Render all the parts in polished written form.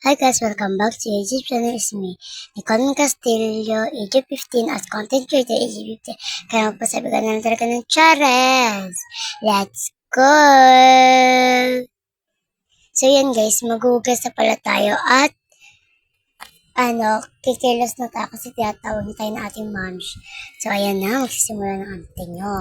Hi guys, welcome back to YouTube channel. It's me, Nicole Castillo, age 15 as content creator, age 15. Kaya magpasabi ka na talaga ng Chares. Let's go! So yan guys, maghugas na pala tayo at kikilos na tayo kasi tinatawag na tayo ng ating moms. So ayan na, magsisimula ng ating nyo.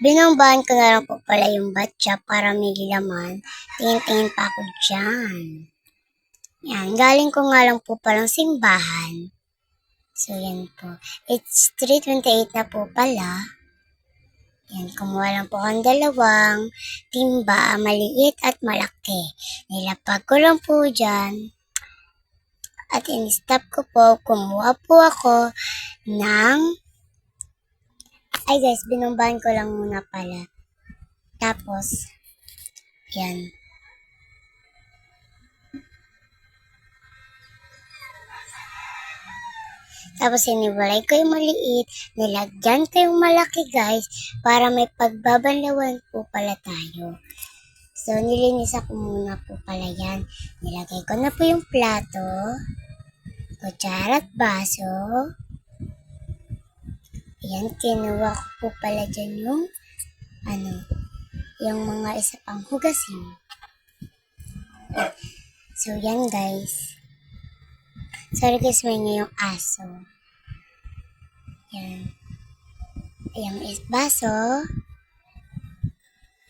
Binambahan ko na lang po pala yung batya para may laman. Tingin-tingin pa ako dyan. Yan, galing ko nga lang po palang simbahan. So, yan po. It's 3:28 na po pala. Yan, kumuha lang po ang dalawang timba, maliit at malaki. Nilapag ko lang po dyan. At in-stop ko po, kumuha po ako ng... Ay guys, binumbahan ko lang muna pala. Tapos, yan. Tapos iniwalay ko yung maliit, nilagyan ko yung malaki guys, para may pagbabanlawan po pala tayo. So, nilinis ako muna po pala yan. Nilagay ko na po yung plato, kutsara at baso. Ayan, kinuha ko po pala dyan yung, yung mga isa pang hugasin. So, yan guys. Sorry guys, may nga yung aso. Yan. Ayan is baso.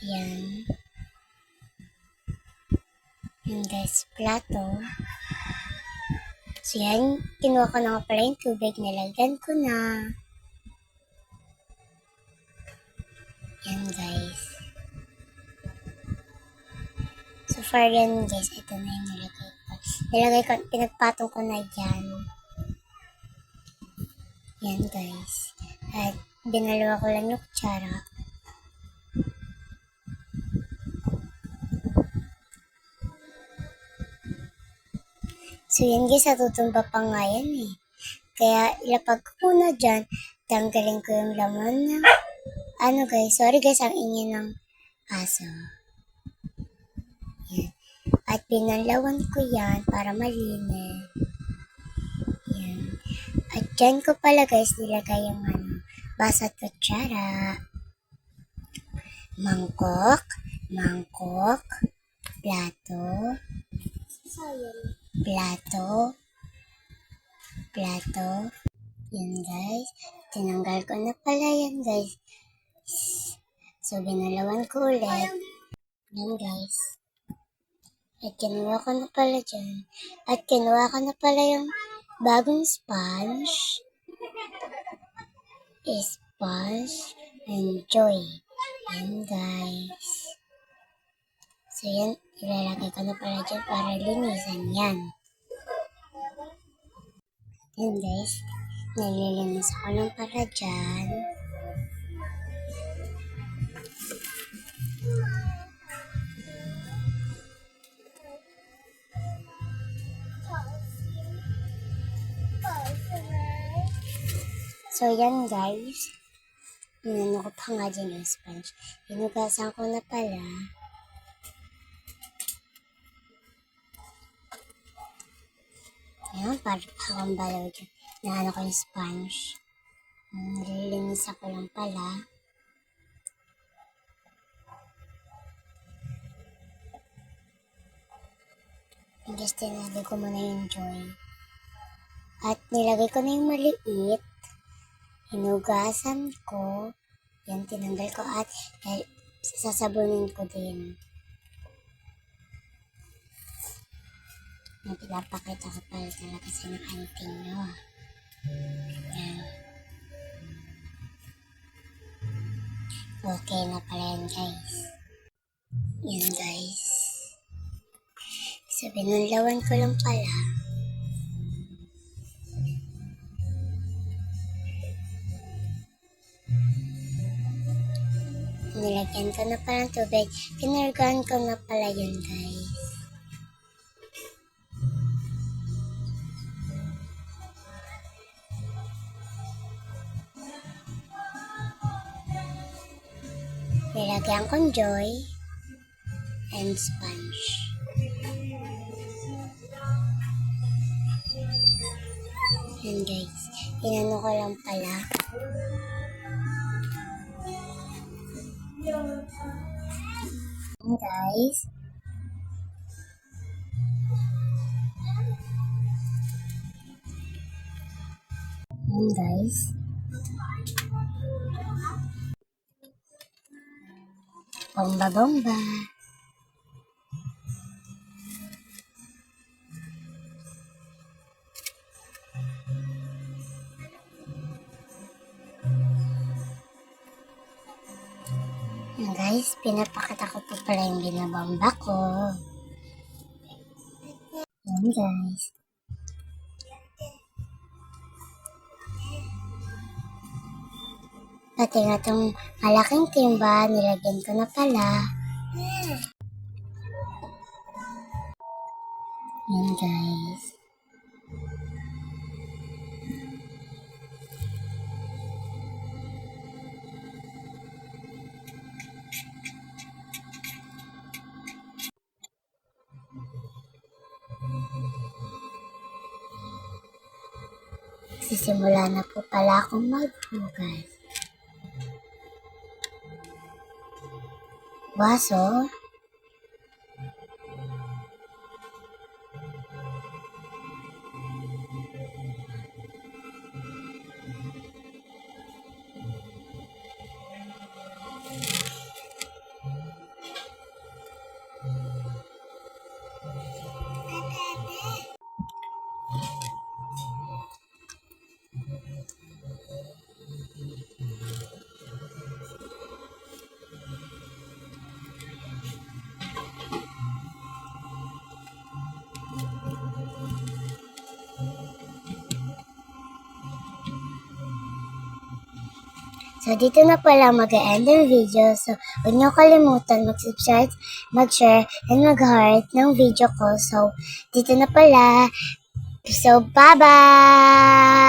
Yan. Yan guys, plato. So yan, kinuha ko na nga pala yung tubig, nilagyan ko na. Yan guys. So far yan guys, ito na yung nilagay ko. Nilagay ko, pinagpatong ko na yan. Yan guys. At binalawa ko lang yung kutsara. So yan guys, natutumba pa nga yan eh. Kaya ilapag ko muna dyan, tanggalin ko yung laman na, guys, sorry guys, ang ingin ng aso. Yan. At pinalawan ko yan para malinis. Yan. At dyan ko pala guys, nilagay yung baso at kutsara. Mangkok, plato, yan guys, tinanggal ko na pala yan guys. So, binalawan ko ulit. Yan guys. At kinuha ko na pala dyan. At kinuha ko na pala yung bagong sponge. Sponge and joy. Yan guys. So, yan. Ilalagay ko na pala dyan para linisan yan. Yan guys. Nililinis ako lang para dyan. So, yan guys. Inano ko pa nga dyan yung sponge. Hinugasan ko na pala. Ayan, para akong balaw dyan. Naano ko yung sponge. Nililinis ako lang pala. Guys, tinali ko muna yung joy. At nilagay ko na yung maliit. Hinugasan ko. Yan, tinanggal ko at sasabunin ko din. Pinapakita ko pala talaga sa mga auntie nyo. Yan. Okay na pala yan guys. Yan guys. So, binunlawan ko lang pala. Nilagyan ko na pala ng tubig. Pinargaan ko na pala yun guys. Nilagyan kong joy and sponge. Yan guys, inano ko lang pala. Yan guys. Yan guys. Bomba-bomba. Yan guys, pinapakita ko po pala yung binabamba ko. Yan guys. Pati nga itong malaking timba, nilagyan ko na pala. Yan guys. Sisimula na po pala akong maghugas. Baso. So, dito na pala mag-end ang video. So, huwag niyo kalimutan mag-subscribe, mag-share, and mag-heart ng video ko. So, dito na pala. So, bye-bye!